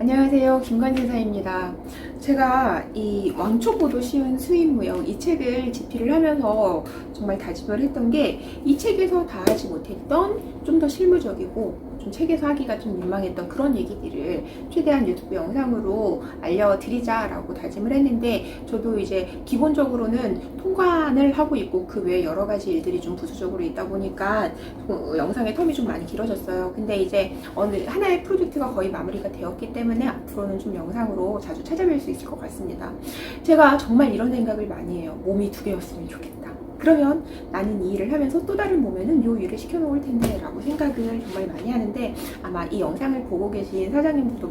안녕하세요. 김관진사입니다. 제가 이 왕초보도 쉬운 수입무역 이 책을 집필을 하면서 정말 다짐을 했던 게 이 책에서 다 하지 못했던 좀 더 실무적이고 좀 책에서 하기가 좀 민망했던 그런 얘기들을 최대한 유튜브 영상으로 알려드리자라고 다짐을 했는데, 저도 이제 기본적으로는 통관을 하고 있고 그 외에 여러 가지 일들이 좀 부수적으로 있다 보니까 영상의 텀이 좀 많이 길어졌어요. 근데 이제 어느 하나의 프로젝트가 거의 마무리가 되었기 때문에 앞으로는 좀 영상으로 자주 찾아뵐 수 있을 것 같습니다. 제가 정말 이런 생각을 많이 해요. 몸이 두 개였으면 좋겠다. 그러면 나는 이 일을 하면서 또 다른 몸에는 요 일을 시켜놓을 텐데 라고 생각을 정말 많이 하는데, 아마 이 영상을 보고 계신 사장님들도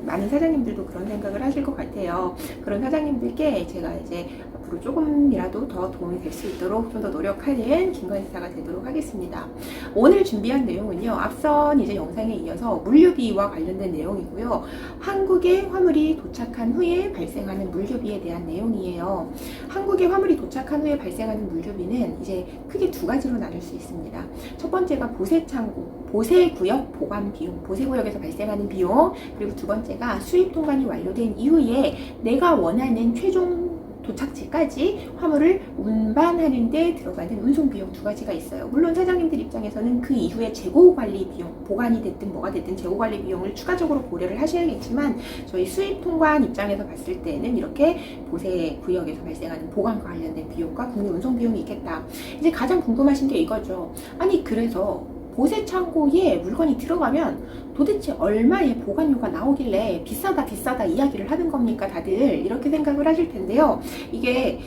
많은 사장님들도 그런 생각을 하실 것 같아요. 그런 사장님들께 제가 이제 앞으로 조금이라도 더 도움이 될 수 있도록 좀 더 노력하는 김관지사가 되도록 하겠습니다. 오늘 준비한 내용은요, 앞선 이제 영상에 이어서 물류비와 관련된 내용이고요. 한국에 화물이 도착한 후에 발생하는 물류비에 대한 내용이에요. 한국에 화물이 도착한 후에 발생하는 물류비는 이제 크게 두 가지로 나눌 수 있습니다. 첫 번째가 보세창고, 보세구역 보관 비용, 보세구역에서 발생하는 비용, 그리고 두 번째가 수입 통관이 완료된 이후에 내가 원하는 최종 도착지까지 화물을 운반하는 데 들어가는 운송 비용 두 가지가 있어요. 물론 사장님들 입장에서는 그 이후에 재고 관리 비용, 보관이 됐든 뭐가 됐든 재고 관리 비용을 추가적으로 고려를 하셔야겠지만, 저희 수입 통관 입장에서 봤을 때는 이렇게 보세 구역에서 발생하는 보관과 관련된 비용과 국내 운송 비용이 있겠다. 이제 가장 궁금하신 게 이거죠. 아니, 그래서 보세 창고에 물건이 들어가면 도대체 얼마의 보관료가 나오길래 비싸다 이야기를 하는 겁니까? 다들 이렇게 생각을 하실 텐데요. 이게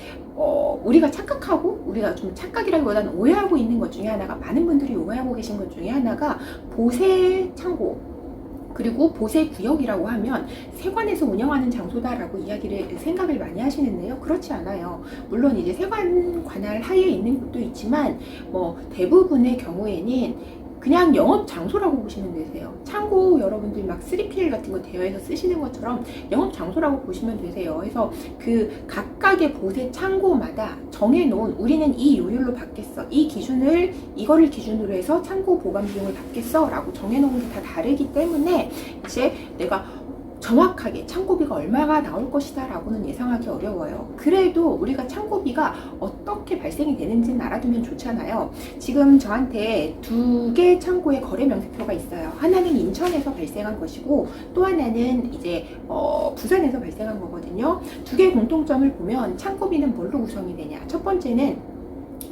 우리가 착각하고, 우리가 좀 착각이라기보다는 오해하고 있는 것 중에 하나가, 많은 분들이 오해하고 계신 것 중에 하나가 보세 창고 그리고 보세 구역이라고 하면 세관에서 운영하는 장소다라고 생각을 많이 하시는데요. 그렇지 않아요. 물론 이제 세관 관할 하에 있는 곳도 있지만 대부분의 경우에는 그냥 영업 장소라고 보시면 되세요. 창고 여러분들 막 3PL 같은 거 대여해서 쓰시는 것처럼 영업 장소라고 보시면 되세요. 그래서 그 각각의 보세 창고마다 정해놓은, 우리는 이 요율로 받겠어, 이거를 기준으로 해서 창고 보관 비용을 받겠어 라고 정해놓은 게 다 다르기 때문에 이제 내가 정확하게 창고비가 얼마가 나올 것이다 라고는 예상하기 어려워요. 그래도 우리가 창고비가 어떻게 발생이 되는지는 알아두면 좋잖아요. 지금 저한테 두 개 창고의 거래 명세표가 있어요. 하나는 인천에서 발생한 것이고 또 하나는 이제 부산에서 발생한 거거든요. 두 개의 공통점을 보면 창고비는 뭘로 구성이 되냐. 첫 번째는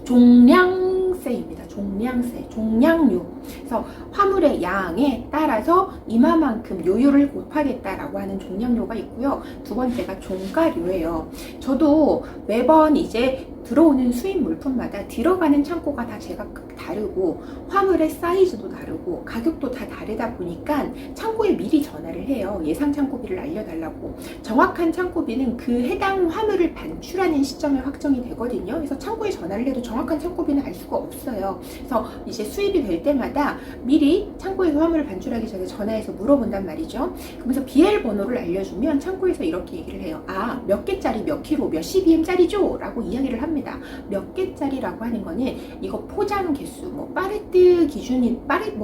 종량세입니다. 종량료. 그래서 화물의 양에 따라서 이만큼 요율을 곱하겠다라고 하는 종량료가 있고요. 두 번째가 종가료예요. 저도 매번 이제 들어오는 수입 물품마다 들어가는 창고가 다 제각각 다르고 화물의 사이즈도 다르고 가격도 다 다르다 보니까 창고에 미리 전화를 해요. 예상 창고비를 알려달라고. 정확한 창고비는 그 해당 화물을 반출하는 시점에 확정이 되거든요. 그래서 창고에 전화를 해도 정확한 창고비는 알 수가 없어요. 그래서 이제 수입이 될 때마다 미리 창고에서 화물을 반출하기 전에 전화해서 물어본단 말이죠. 그러면서 BL 번호를 알려주면 창고에서 이렇게 얘기를 해요. 아, 몇 개짜리 몇 킬로 몇 CBM짜리죠? 라고 이야기를 합니다. 몇 개짜리라고 하는 거는 이거 포장 개수, 파레트 기준이,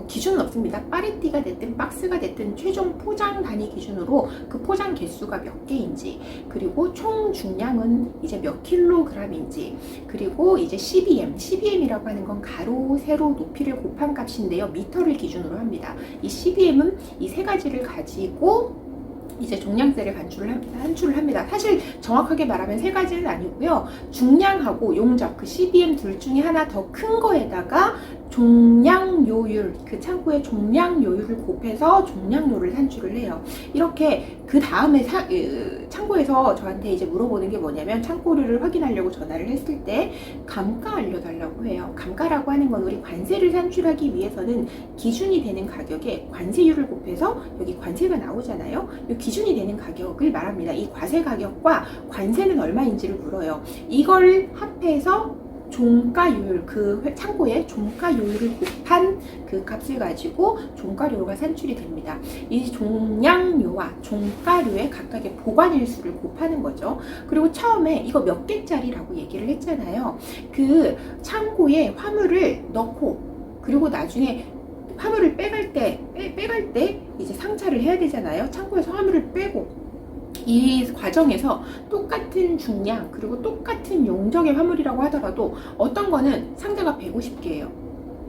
기준은 없습니다. 파레티가 됐든 박스가 됐든 최종 포장 단위 기준으로 그 포장 개수가 몇 개인지, 그리고 총 중량은 이제 몇 킬로그램인지, 그리고 이제 CBM이라고 하는 건 가로, 세로, 높이를 곱한 값인데요. 미터를 기준으로 합니다. 이 CBM은 이 세 가지를 가지고 이제 종량세를 산출을 합니다. 사실 정확하게 말하면 세 가지는 아니고요. 중량하고 용적, 그 CBM 둘 중에 하나 더 큰 거에다가 종량요율, 그 창고의 종량요율을 곱해서 종량료를 산출을 해요. 이렇게 그 다음에 창고에서 저한테 이제 물어보는 게 뭐냐면, 창고료를 확인하려고 전화를 했을 때 감가 알려달라고 해요. 감가라고 하는 건 우리 관세를 산출하기 위해서는 기준이 되는 가격에 관세율을 곱해서 여기 관세가 나오잖아요. 이 기준이 되는 가격을 말합니다. 이 과세 가격과 관세는 얼마인지를 물어요. 이걸 합해서 종가율, 그 창고의 종가율을 곱한 그 값을 가지고 종가료가 산출이 됩니다. 이 종량료와 종가료의 각각의 보관일수를 곱하는 거죠. 그리고 처음에 이거 몇 개짜리라고 얘기를 했잖아요. 그 창고에 화물을 넣고 그리고 나중에 화물을 빼갈 때 이제 상차를 해야 되잖아요. 창고에서 화물을 빼고 이 과정에서 똑같은 중량 그리고 똑같은 용적의 화물이라고 하더라도 어떤 거는 상자가 150개예요.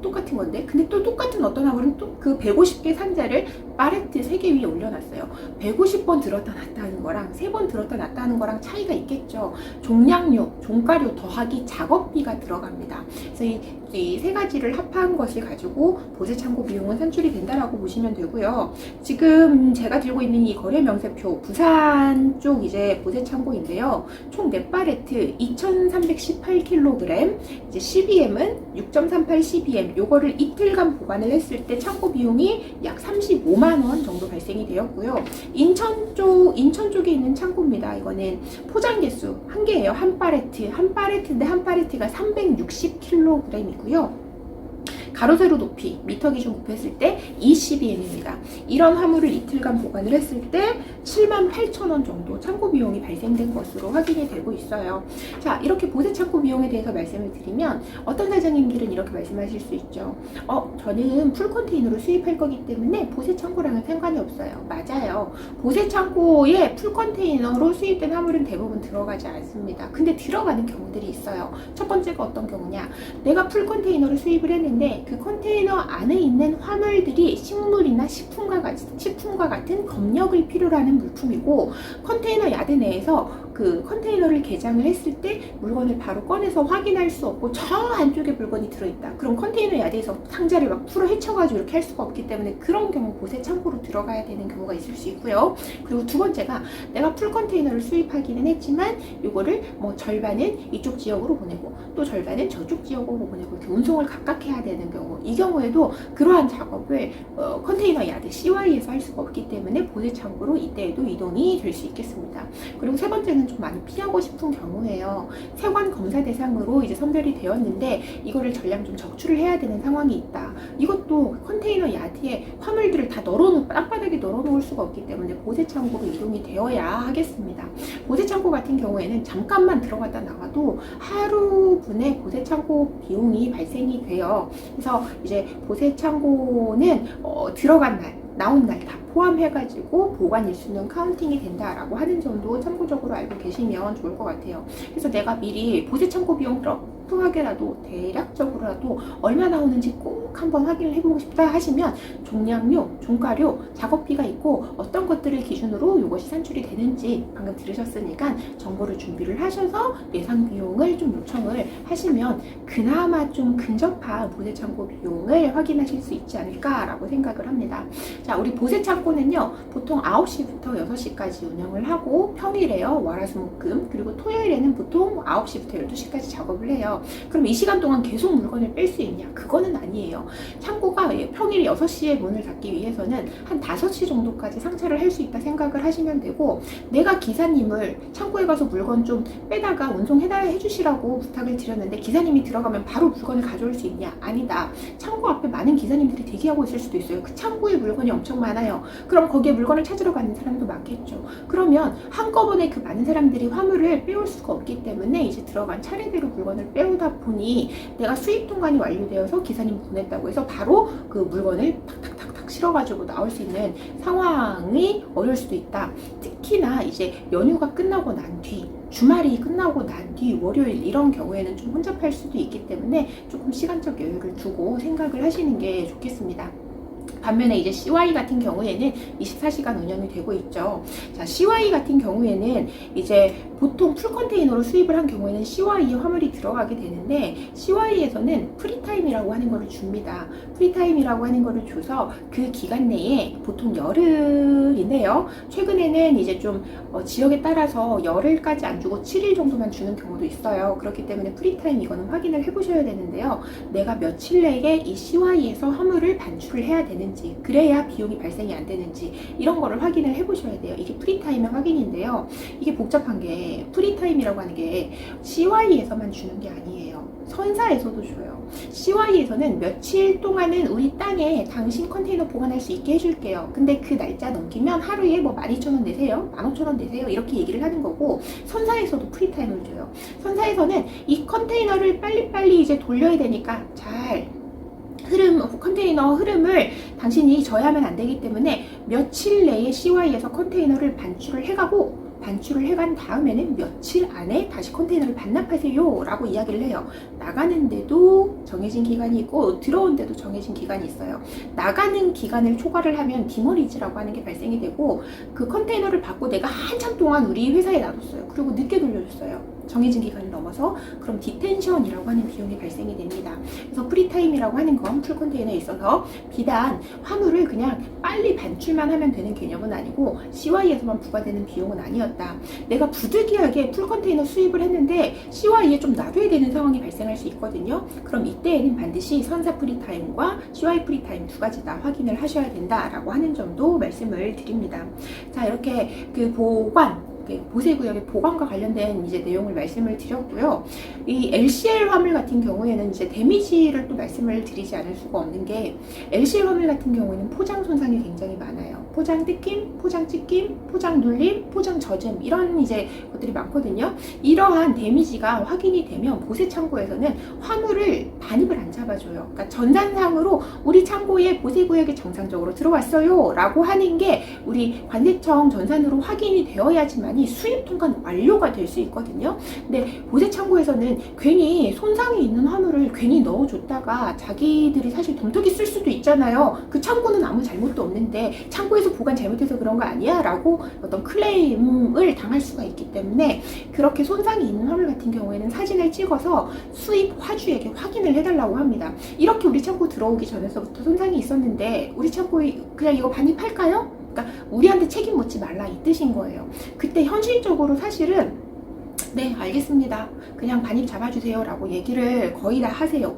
똑같은 건데 근데 또 똑같은 어떤 화물은 또 그 150개 상자를 팔레트 3개 위에 올려놨어요. 150번 들었다 놨다 하는 거랑 3번 들었다 놨다 하는 거랑 차이가 있겠죠. 종량료, 종가료 더하기 작업비가 들어갑니다. 그래서 이 세 가지를 합한 것을 가지고 보세 창고 비용은 산출이 된다라고 보시면 되고요. 지금 제가 들고 있는 이 거래 명세표 부산 쪽 이제 보세 창고인데요. 총 4팔레트 2,318kg, 이제 CBM은 6.38 CBM. 요거를 이틀간 보관을 했을 때 창고 비용이 약 35만 원 정도 발생이 되었고요. 인천 쪽에 있는 창고입니다. 이거는 포장 개수 한 개예요. 한 팔레트인데 한 팔레트가 360kg이고요. 가로 세로 높이 미터 기준 곱했을 때 20CBM입니다. 이런 화물을 이틀간 보관을 했을 때 78,000원 정도 창고 비용이 발생된 것으로 확인이 되고 있어요. 자, 이렇게 보세 창고 비용에 대해서 말씀을 드리면 어떤 사장님들은 이렇게 말씀하실 수 있죠. 저는 풀 컨테이너로 수입할 거기 때문에 보세 창고랑은 상관이 없어요. 맞아요. 보세 창고에 풀 컨테이너로 수입된 화물은 대부분 들어가지 않습니다. 근데 들어가는 경우들이 있어요. 첫 번째가 어떤 경우냐? 내가 풀 컨테이너를 수입을 했는데 그 컨테이너 안에 있는 화물들이 식물이나 식품과 같은 검역을 필요로 하는 물품이고, 컨테이너 야드 내에서 그 컨테이너를 개장을 했을 때 물건을 바로 꺼내서 확인할 수 없고 저 안쪽에 물건이 들어있다. 그럼 컨테이너 야드에서 상자를 막 풀어 헤쳐가지고 이렇게 할 수가 없기 때문에 그런 경우 보세 창고로 들어가야 되는 경우가 있을 수 있고요. 그리고 두 번째가 내가 풀 컨테이너를 수입하기는 했지만 이거를 뭐 절반은 이쪽 지역으로 보내고 또 절반은 저쪽 지역으로 보내고 이렇게 운송을 각각 해야 되는 경우, 이 경우에도 그러한 작업을 컨테이너 야드 CY에서 할 수가 없기 때문에 보세 창고로 이때에도 이동이 될 수 있겠습니다. 그리고 세 번째는 좀 많이 피하고 싶은 경우예요. 세관 검사 대상으로 이제 선별이 되었는데 이거를 전량 좀 적출을 해야 되는 상황이 있다. 이것도 컨테이너 야드에 화물들을 다 땅바닥에 널어놓을 수가 없기 때문에 보세 창고로 이동이 되어야 하겠습니다. 보세 창고 같은 경우에는 잠깐만 들어갔다 나와도 하루분의 보세 창고 비용이 발생이 돼요. 그래서 이제 보세 창고는 들어간 날, 나온 날 다 포함해가지고 보관 일수는 카운팅이 된다라고 하는 점도 참고적으로 알고 계시면 좋을 것 같아요. 그래서 내가 미리 보세 창고 비용 뚱하게라도 대략적으로라도 얼마 나오는지 꼭 한번 확인을 해보고 싶다 하시면 종량료, 종가료, 작업비가 있고 어떤 것들을 기준으로 이것이 산출이 되는지 방금 들으셨으니까 정보를 준비를 하셔서 예상 비용을 좀 요청을 하시면 그나마 좀 근접한 보세 창고 비용을 확인하실 수 있지 않을까라고 생각을 합니다. 자, 우리 보세 창고는요 보통 9시부터 6시까지 운영을 하고 평일에요 월화수목금, 그리고 토요일에는 보통 9시부터 12시까지 작업을 해요. 그럼 이 시간 동안 계속 물건을 뺄 수 있냐? 그거는 아니에요. 창고가 평일 6시에 문을 닫기 위해서는 한 5시 정도까지 상차를 할 수 있다 생각을 하시면 되고, 내가 기사님을 창고에 가서 물건 좀 빼다가 운송해 주시라고 부탁을 드렸는데 기사님이 들어가면 바로 물건을 가져올 수 있냐? 아니다. 창고 앞에 많은 기사님들이 대기하고 있을 수도 있어요. 그 창고에 물건이 엄청 많아요. 그럼 거기에 물건을 찾으러 가는 사람도 많겠죠. 그러면 한꺼번에 그 많은 사람들이 화물을 빼올 수가 없기 때문에 이제 들어간 차례대로 물건을 빼오다 보니 내가 수입 통관이 완료되어서 기사님 보냈다고 해서 바로 그 물건을 탁탁탁탁 실어가지고 나올 수 있는 상황이 어려울 수도 있다. 특히나 이제 연휴가 끝나고 난 뒤, 주말이 끝나고 난 뒤 월요일 이런 경우에는 좀 혼잡할 수도 있기 때문에 조금 시간적 여유를 두고 생각을 하시는 게 좋겠습니다. 반면에 이제 CY 같은 경우에는 24시간 운영이 되고 있죠. 자, CY 같은 경우에는 이제 보통 풀 컨테이너로 수입을 한 경우에는 CY에 화물이 들어가게 되는데 CY에서는 프리타임이라고 하는 거를 줍니다. 프리타임이라고 하는 거를 줘서 그 기간 내에 보통 열흘인데요. 최근에는 이제 좀 지역에 따라서 열흘까지 안 주고 7일 정도만 주는 경우도 있어요. 그렇기 때문에 프리타임 이거는 확인을 해보셔야 되는데요. 내가 며칠 내에 이 CY에서 화물을 반출을 해야 되는지, 그래야 비용이 발생이 안 되는지 이런 거를 확인을 해보셔야 돼요. 이게 프리타임의 확인인데요. 이게 복잡한 게 프리타임이라고 하는 게 CY에서만 주는 게 아니에요. 선사에서도 줘요. CY에서는 며칠 동안은 우리 땅에 당신 컨테이너 보관할 수 있게 해줄게요. 근데 그 날짜 넘기면 하루에 뭐 12,000원 내세요, 15,000원 내세요 이렇게 얘기를 하는 거고, 선사에서도 프리타임을 줘요. 선사에서는 이 컨테이너를 빨리빨리 이제 돌려야 되니까 잘 컨테이너 흐름을 당신이 저해하면 안 되기 때문에 며칠 내에 CY에서 컨테이너를 반출을 해간 다음에는 며칠 안에 다시 컨테이너를 반납하세요 라고 이야기를 해요. 나가는데도 정해진 기간이 있고 들어온데도 정해진 기간이 있어요. 나가는 기간을 초과를 하면 디머리지라고 하는 게 발생이 되고, 그 컨테이너를 받고 내가 한참 동안 우리 회사에 놔뒀어요. 그리고 늦게 돌려줬어요. 정해진 기간을 넘어서. 그럼 디텐션이라고 하는 비용이 발생이 됩니다. 그래서 프리타임이라고 하는 건 풀 컨테이너에 있어서 비단 화물을 그냥 빨리 반출만 하면 되는 개념은 아니고 CY에서만 부과되는 비용은 아니었다. 내가 부득이하게 풀 컨테이너 수입을 했는데 CY에 좀 놔둬야 되는 상황이 발생할 수 있거든요. 그럼 이때에는 반드시 선사 프리타임과 CY 프리타임 두 가지 다 확인을 하셔야 된다라고 하는 점도 말씀을 드립니다. 자, 이렇게 그 보세구역의 보관과 관련된 이제 내용을 말씀을 드렸고요. 이 LCL 화물 같은 경우에는 이제 데미지를 또 말씀을 드리지 않을 수가 없는 게, LCL 화물 같은 경우에는 포장 손상이 굉장히 많아요. 포장 뜯김, 포장 찢김, 포장 눌림, 포장 젖음, 이런 이제 것들이 많거든요. 이러한 데미지가 확인이 되면 보세 창고에서는 화물을 반입을 안 잡아줘요. 그러니까 전산상으로 우리 창고에 보세구역이 정상적으로 들어왔어요 라고 하는 게 우리 관세청 전산으로 확인이 되어야지만 수입 통관 완료가 될 수 있거든요. 근데 보세 창고에서는 괜히 손상이 있는 화물을 괜히 넣어줬다가 자기들이 사실 덤터기 쓸 수도 있잖아요. 그 창고는 아무 잘못도 없는데 창고에서 보관 잘못해서 그런 거 아니야? 라고 어떤 클레임을 당할 수가 있기 때문에, 그렇게 손상이 있는 화물 같은 경우에는 사진을 찍어서 수입 화주에게 확인을 해달라고 합니다. 이렇게 우리 창고 들어오기 전에서부터 손상이 있었는데 우리 창고에 그냥 이거 반입할까요? 그러니까 우리한테 책임 묻지 말라 이 뜻인 거예요. 그때 현실적으로 사실은 네, 알겠습니다, 그냥 반입 잡아주세요 라고 얘기를 거의 다 하세요.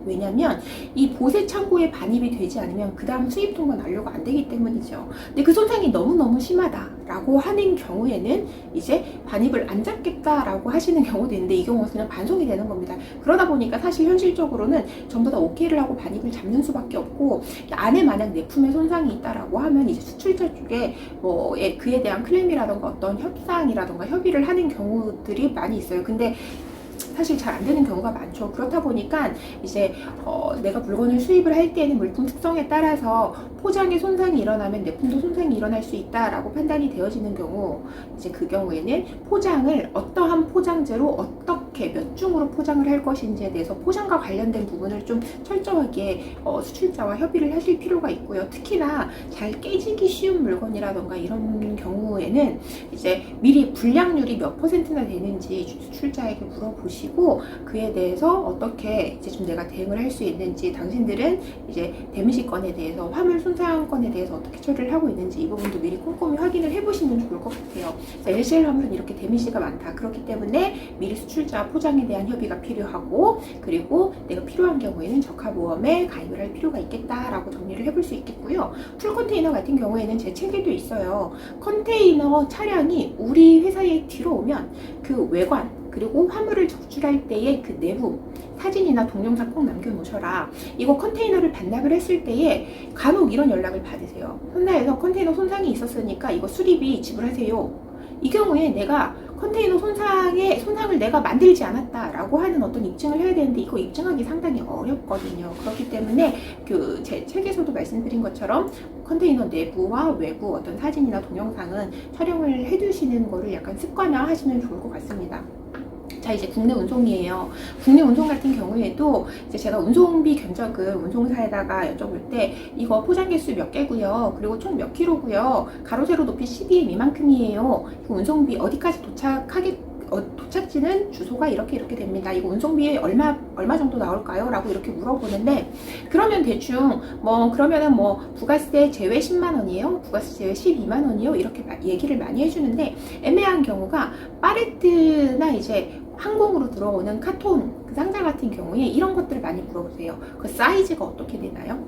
왜냐면 이 보세 창고에 반입이 되지 않으면 그 다음 수입 통관 완료가 안 되기 때문이죠. 근데 그 손상이 너무너무 심하다라고 하는 경우에는 이제 반입을 안 잡겠다라고 하시는 경우도 있는데, 이 경우는 그냥 반송이 되는 겁니다. 그러다 보니까 사실 현실적으로는 전부 다 오케이를 하고 반입을 잡는 수밖에 없고, 안에 만약 내품에 손상이 있다라고 하면 이제 수출자 쪽에 그에 대한 클레임이라던가 어떤 협상이라던가 협의를 하는 경우들이 많이 있어요. 근데 사실 잘 안 되는 경우가 많죠. 그렇다 보니까 이제 내가 물건을 수입을 할 때는 물품 특성에 따라서 포장에 손상이 일어나면 내품도 손상이 일어날 수 있다라고 판단이 되어지는 경우, 이제 그 경우에는 포장을 어떠한 포장재로 어떻게 몇 중으로 포장을 할 것인지에 대해서 포장과 관련된 부분을 좀 철저하게 수출자와 협의를 하실 필요가 있고요. 특히나 잘 깨지기 쉬운 물건이라던가 이런 경우에는 이제 미리 불량률이 몇 %나 되는지 수출자에게 물어보시고, 그에 대해서 어떻게 이제 좀 내가 대응을 할 수 있는지, 당신들은 이제 데미지 건에 대해서, 화물 손상 건에 대해서 어떻게 처리를 하고 있는지 이 부분도 미리 꼼꼼히 확인을 해보시면 좋을 것 같아요. LCL 화물은 이렇게 데미지가 많다. 그렇기 때문에 미리 수출자 포장에 대한 협의가 필요하고, 그리고 내가 필요한 경우에는 적하보험에 가입을 할 필요가 있겠다라고 정리를 해볼 수 있겠고요. 풀 컨테이너 같은 경우에는 제 책에도 있어요. 컨테이너 차량이 우리 회사에 들어오면 그 외관, 그리고 화물을 적출할 때의 그 내부 사진이나 동영상 꼭 남겨놓으셔라. 이거 컨테이너를 반납을 했을 때에 간혹 이런 연락을 받으세요. 현나에서 컨테이너 손상이 있었으니까 이거 수리비 지불하세요. 이 경우에 내가 컨테이너 손상을 내가 만들지 않았다라고 하는 어떤 입증을 해야 되는데, 이거 입증하기 상당히 어렵거든요. 그렇기 때문에 제 책에서도 말씀드린 것처럼 컨테이너 내부와 외부 어떤 사진이나 동영상은 촬영을 해두시는 거를 약간 습관화 하시면 좋을 것 같습니다. 자, 이제 국내 운송이에요. 국내 운송 같은 경우에도 이제 제가 운송비 견적을 운송사에다가 여쭤볼 때 이거 포장 개수 몇 개고요, 그리고 총 몇 킬로고요, 가로 세로 높이 12에 이만큼이에요, 이거 운송비 어디까지 도착지는 주소가 이렇게 됩니다. 이거 운송비에 얼마 정도 나올까요? 라고 이렇게 물어보는데, 그러면 대충 그러면은 부가세 제외 10만 원이에요? 부가세 제외 12만 원이요? 이렇게 얘기를 많이 해주는데, 애매한 경우가 파레트나 이제 항공으로 들어오는 카톤 그 상자 같은 경우에 이런 것들을 많이 물어보세요. 그 사이즈가 어떻게 되나요?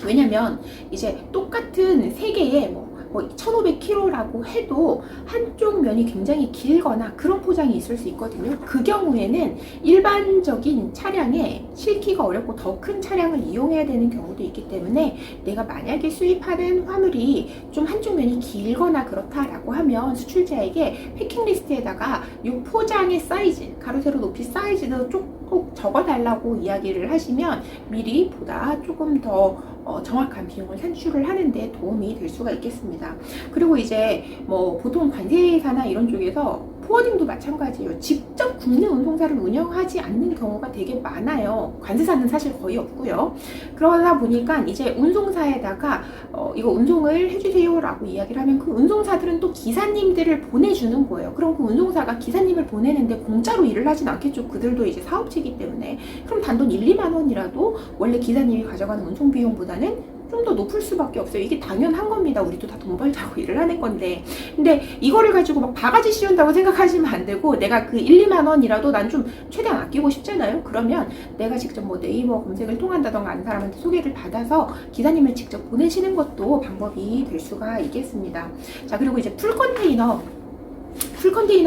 왜냐면 이제 똑같은 세 개의 1500kg라고 해도 한쪽 면이 굉장히 길거나 그런 포장이 있을 수 있거든요. 그 경우에는 일반적인 차량에 실기가 어렵고 더 큰 차량을 이용해야 되는 경우도 있기 때문에, 내가 만약에 수입하는 화물이 좀 한쪽 면이 길거나 그렇다라고 하면 수출자에게 패킹 리스트에다가 이 포장의 사이즈, 가로 세로 높이 사이즈도 꼭 적어달라고 이야기를 하시면 미리 보다 조금 더 정확한 비용을 산출을 하는데 도움이 될 수가 있겠습니다. 그리고 이제 뭐 보통 관세사나 이런 쪽에서 포워딩도 마찬가지예요. 직접 국내 운송사를 운영하지 않는 경우가 되게 많아요. 관세사는 사실 거의 없고요. 그러다 보니까 이제 운송사에다가 이거 운송을 해주세요 라고 이야기를 하면 그 운송사들은 또 기사님들을 보내주는 거예요. 그럼 그 운송사가 기사님을 보내는데 공짜로 일을 하진 않겠죠. 그들도 이제 사업체이기 때문에. 그럼 단돈 1, 2만 원이라도 원래 기사님이 가져가는 운송 비용보다는 좀 더 높을 수밖에 없어요. 이게 당연한 겁니다. 우리도 다 돈 벌자고 일을 하는 건데. 근데 이거를 가지고 막 바가지 씌운다고 생각하시면 안 되고, 내가 그 1, 2만 원이라도 난 좀 최대한 아끼고 싶잖아요. 그러면 내가 직접 뭐 네이버 검색을 통한다던가 아는 사람한테 소개를 받아서 기사님을 직접 보내시는 것도 방법이 될 수가 있겠습니다. 자, 그리고 이제 풀 컨테이너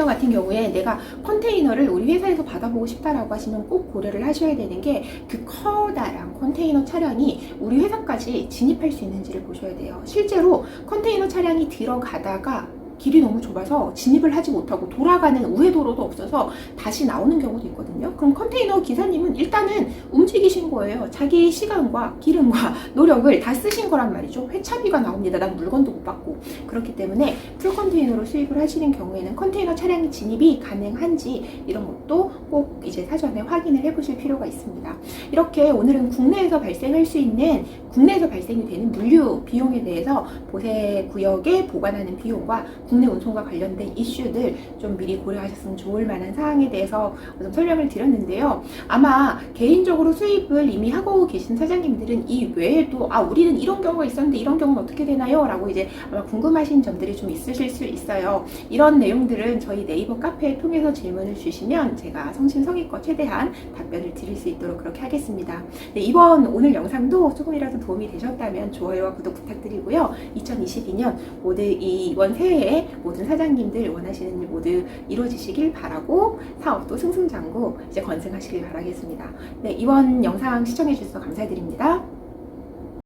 같은 경우에 내가 컨테이너를 우리 회사에서 받아보고 싶다라고 하시면 꼭 고려를 하셔야 되는 게 그 커다란 컨테이너 차량이 우리 회사까지 진입할 수 있는지를 보셔야 돼요. 실제로 컨테이너 차량이 들어가다가 길이 너무 좁아서 진입을 하지 못하고 돌아가는 우회도로도 없어서 다시 나오는 경우도 있거든요. 그럼 컨테이너 기사님은 일단은 움직이신 거예요. 자기 시간과 기름과 노력을 다 쓰신 거란 말이죠. 회차비가 나옵니다. 난 물건도 못 받고. 그렇기 때문에 풀 컨테이너로 수입을 하시는 경우에는 컨테이너 차량이 진입이 가능한지 이런 것도 꼭 이제 사전에 확인을 해보실 필요가 있습니다. 이렇게 오늘은 국내에서 발생할 수 있는, 국내에서 발생이 되는 물류 비용에 대해서 보세 구역에 보관하는 비용과 국내 운송과 관련된 이슈들 좀 미리 고려하셨으면 좋을 만한 사항에 대해서 좀 설명을 드렸는데요. 아마 개인적으로 수입을 이미 하고 계신 사장님들은 이 외에도 우리는 이런 경우가 있었는데 이런 경우는 어떻게 되나요? 라고 이제 아마 궁금하신 점들이 좀 있으실 수 있어요. 이런 내용들은 저희 네이버 카페 통해서 질문을 주시면 제가 성심성의껏 최대한 답변을 드릴 수 있도록 그렇게 하겠습니다. 네, 오늘 영상도 조금이라도 도움이 되셨다면 좋아요와 구독 부탁드리고요. 2022년 이번 새해에 모든 사장님들 원하시는 일 모두 이루어지시길 바라고 사업도 승승장구 이제 건승하시길 바라겠습니다. 네, 이번 영상 시청해 주셔서 감사드립니다.